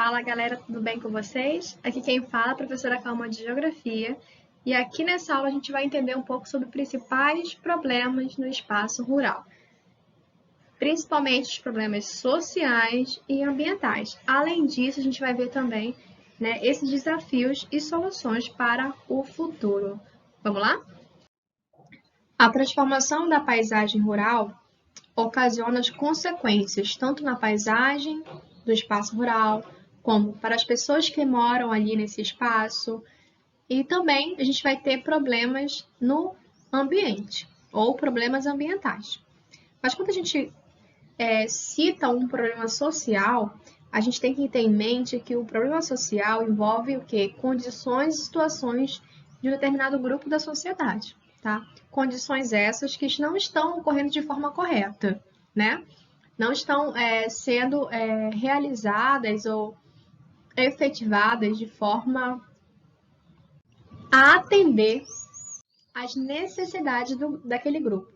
Fala galera, tudo bem com vocês? Aqui quem fala é a professora Calma de Geografia e aqui nessa aula a gente vai entender um pouco sobre principais problemas no espaço rural, principalmente os problemas sociais e ambientais. Além disso, a gente vai ver também esses desafios e soluções para o futuro. Vamos lá? A transformação da paisagem rural ocasiona as consequências tanto na paisagem do espaço rural, como para as pessoas que moram ali nesse espaço, e também a gente vai ter problemas no ambiente, ou problemas ambientais. Mas quando a gente cita um problema social, a gente tem que ter em mente que o problema social envolve o quê? Condições e situações de um determinado grupo da sociedade, tá? Condições essas que não estão ocorrendo de forma correta, né? Não estão sendo realizadas ou efetivadas de forma a atender às necessidades daquele grupo.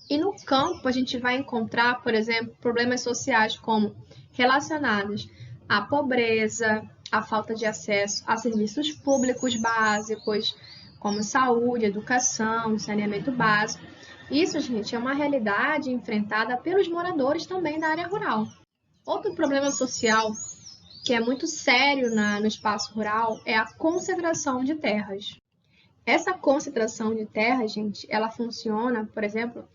E no campo a gente vai encontrar, por exemplo, problemas sociais como relacionados à pobreza, à falta de acesso a serviços públicos básicos, como saúde, educação, saneamento básico. Isso, gente, é uma realidade enfrentada pelos moradores também da área rural. Outro problema social que é muito sério no espaço rural é a concentração de terras. Essa concentração de terras, gente, ela funciona, por exemplo,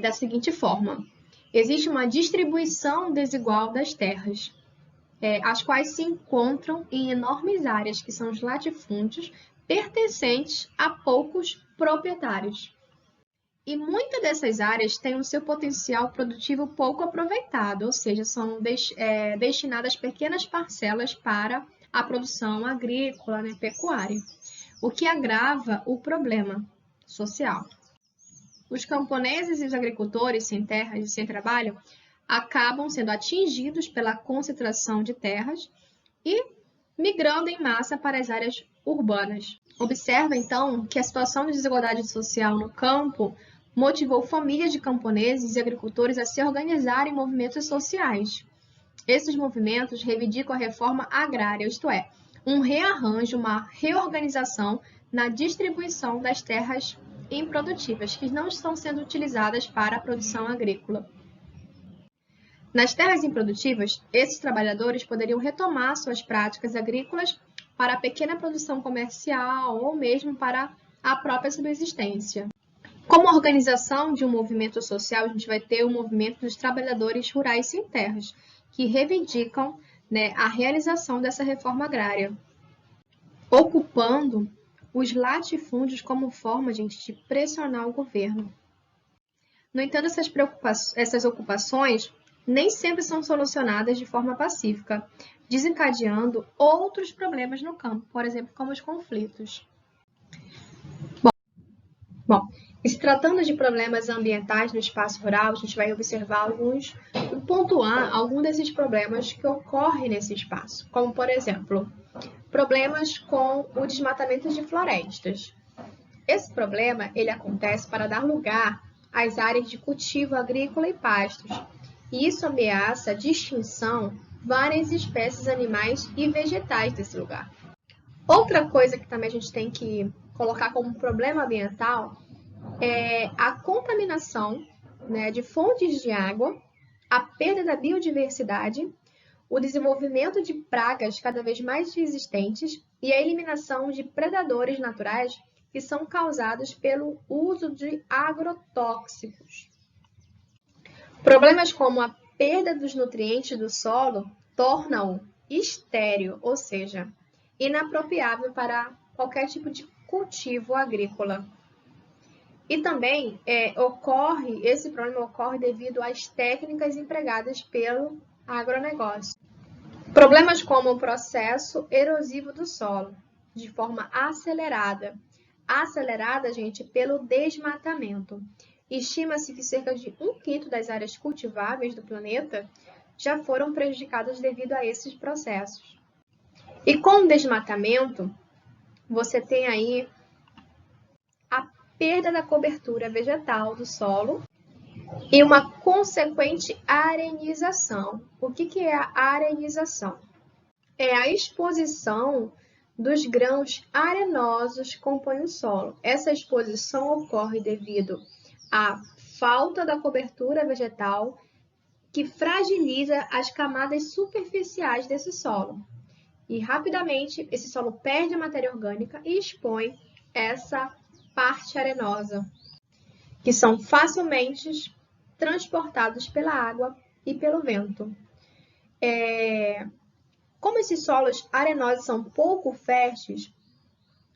da seguinte forma. Existe uma distribuição desigual das terras, as quais se encontram em enormes áreas, que são os latifúndios, pertencentes a poucos proprietários. E muitas dessas áreas têm o seu potencial produtivo pouco aproveitado, ou seja, são destinadas pequenas parcelas para a produção agrícola, pecuária, o que agrava o problema social. Os camponeses e os agricultores sem terras e sem trabalho acabam sendo atingidos pela concentração de terras e migrando em massa para as áreas urbanas. Observa, então, que a situação de desigualdade social no campo motivou famílias de camponeses e agricultores a se organizarem em movimentos sociais. Esses movimentos reivindicam a reforma agrária, isto é, um rearranjo, uma reorganização na distribuição das terras improdutivas, que não estão sendo utilizadas para a produção agrícola. Nas terras improdutivas, esses trabalhadores poderiam retomar suas práticas agrícolas para a pequena produção comercial ou mesmo para a própria subsistência. Como organização de um movimento social, a gente vai ter o movimento dos trabalhadores rurais sem terras, que reivindicam a realização dessa reforma agrária, ocupando os latifúndios como forma, gente, de pressionar o governo. No entanto, essas ocupações nem sempre são solucionadas de forma pacífica, desencadeando outros problemas no campo, por exemplo, como os conflitos. Bom, e se tratando de problemas ambientais no espaço rural, a gente vai observar pontuar alguns desses problemas que ocorrem nesse espaço, como, por exemplo, problemas com o desmatamento de florestas. Esse problema ele acontece para dar lugar às áreas de cultivo agrícola e pastos, e isso ameaça a extinção várias espécies animais e vegetais desse lugar. Outra coisa que também a gente tem que colocar como problema ambiental é a contaminação de fontes de água, a perda da biodiversidade, o desenvolvimento de pragas cada vez mais resistentes e a eliminação de predadores naturais que são causados pelo uso de agrotóxicos. Problemas como a perda dos nutrientes do solo tornam-o estéril, ou seja, inapropriável para qualquer tipo de cultivo agrícola. E também esse problema ocorre devido às técnicas empregadas pelo agronegócio. Problemas como o processo erosivo do solo, de forma acelerada. Acelerada, gente, pelo desmatamento. Estima-se que cerca de 1/5 das áreas cultiváveis do planeta já foram prejudicadas devido a esses processos. E com o desmatamento, você tem aí a perda da cobertura vegetal do solo e uma consequente arenização. O que é a arenização? é a exposição dos grãos arenosos que compõem o solo. Essa exposição ocorre devido à falta da cobertura vegetal, que fragiliza as camadas superficiais desse solo. E rapidamente esse solo perde a matéria orgânica e expõe essa parte arenosa, que são facilmente transportados pela água e pelo vento. Como esses solos arenosos são pouco férteis,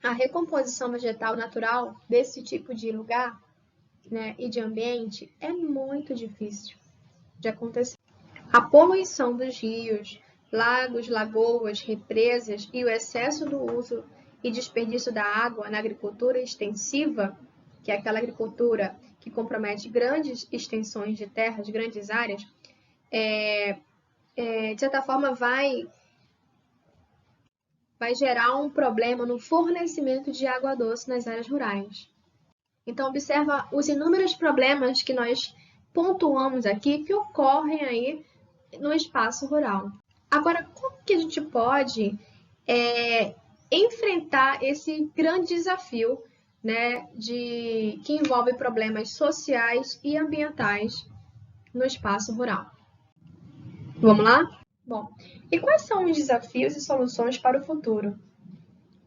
a recomposição vegetal natural desse tipo de lugar, né, e de ambiente é muito difícil de acontecer. A poluição dos rios, lagos, lagoas, represas e o excesso do uso e desperdício da água na agricultura extensiva, que é aquela agricultura que compromete grandes extensões de terras, grandes áreas, de certa forma vai gerar um problema no fornecimento de água doce nas áreas rurais. Então, observa os inúmeros problemas que nós pontuamos aqui que ocorrem aí no espaço rural. Agora, como que a gente pode enfrentar esse grande desafio, né, que envolve problemas sociais e ambientais no espaço rural? Vamos lá? Bom, e quais são os desafios e soluções para o futuro?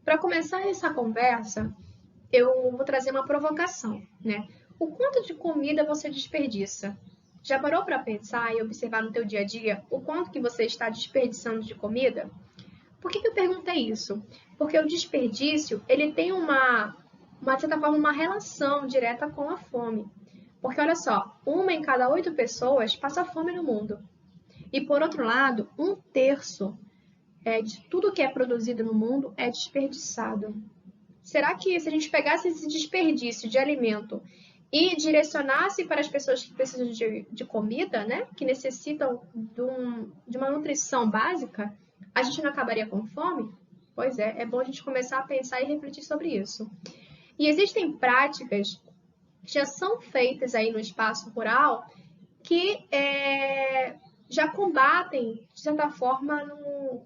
Para começar essa conversa, eu vou trazer uma provocação, né? O quanto de comida você desperdiça? Já parou para pensar e observar no teu dia a dia o quanto que você está desperdiçando de comida? Por que eu perguntei isso? Porque o desperdício, ele tem de certa forma, uma relação direta com a fome. Porque, olha só, 1 em cada 8 pessoas passa fome no mundo. E, por outro lado, 1/3 de tudo que é produzido no mundo é desperdiçado. Será que se a gente pegasse esse desperdício de alimento e direcionasse para as pessoas que precisam de comida, né, que necessitam de uma nutrição básica, a gente não acabaria com fome? Pois é bom a gente começar a pensar e refletir sobre isso. E existem práticas que já são feitas aí no espaço rural que já combatem, de certa forma,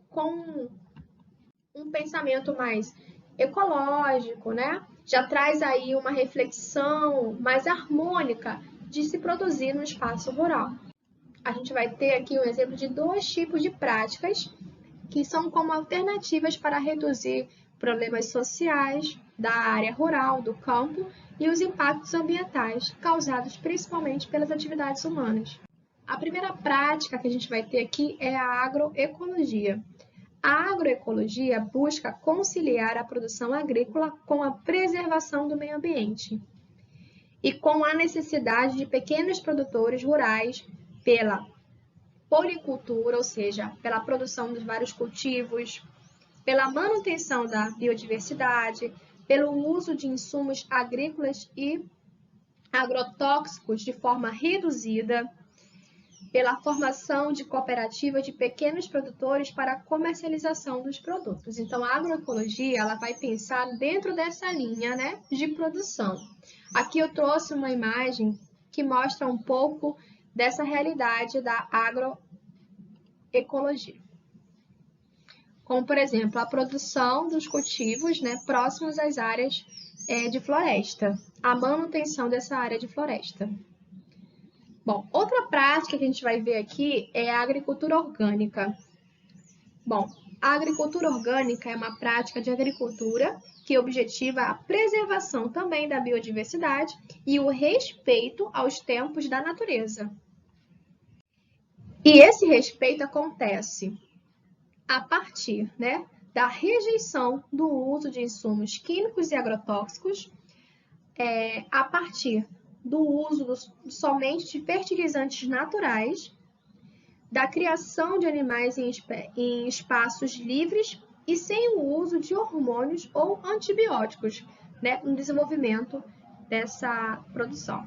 com um pensamento mais ecológico, né? Já traz aí uma reflexão mais harmônica de se produzir no espaço rural. A gente vai ter aqui um exemplo de 2 tipos de práticas que são como alternativas para reduzir problemas sociais da área rural, do campo, e os impactos ambientais causados principalmente pelas atividades humanas. A primeira prática que a gente vai ter aqui é a agroecologia. A agroecologia busca conciliar a produção agrícola com a preservação do meio ambiente e com a necessidade de pequenos produtores rurais pela policultura, ou seja, pela produção dos vários cultivos, pela manutenção da biodiversidade, pelo uso de insumos agrícolas e agrotóxicos de forma reduzida, pela formação de cooperativas de pequenos produtores para a comercialização dos produtos. Então, a agroecologia ela vai pensar dentro dessa linha, né, de produção. Aqui eu trouxe uma imagem que mostra um pouco dessa realidade da agroecologia. Como, por exemplo, a produção dos cultivos, né, próximos às áreas de floresta, a manutenção dessa área de floresta. Bom, outra prática que a gente vai ver aqui é a agricultura orgânica. Bom, a agricultura orgânica é uma prática de agricultura que objetiva a preservação também da biodiversidade e o respeito aos tempos da natureza. E esse respeito acontece a partir, né, da rejeição do uso de insumos químicos e agrotóxicos, a partir do uso somente de fertilizantes naturais, da criação de animais em espaços livres e sem o uso de hormônios ou antibióticos, né, no desenvolvimento dessa produção.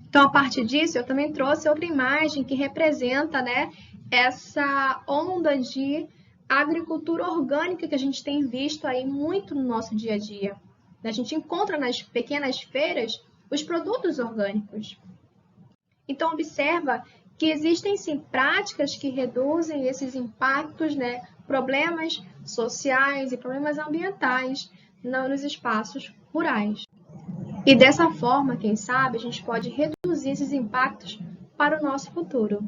Então, a partir disso, eu também trouxe outra imagem que representa, né, essa onda de agricultura orgânica que a gente tem visto aí muito no nosso dia a dia. A gente encontra nas pequenas feiras os produtos orgânicos. Então, observa que existem sim práticas que reduzem esses impactos, né, problemas sociais e problemas ambientais nos espaços rurais. E dessa forma, quem sabe, a gente pode reduzir esses impactos para o nosso futuro.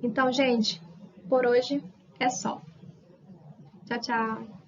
Então, gente, por hoje é só. Tchau, tchau!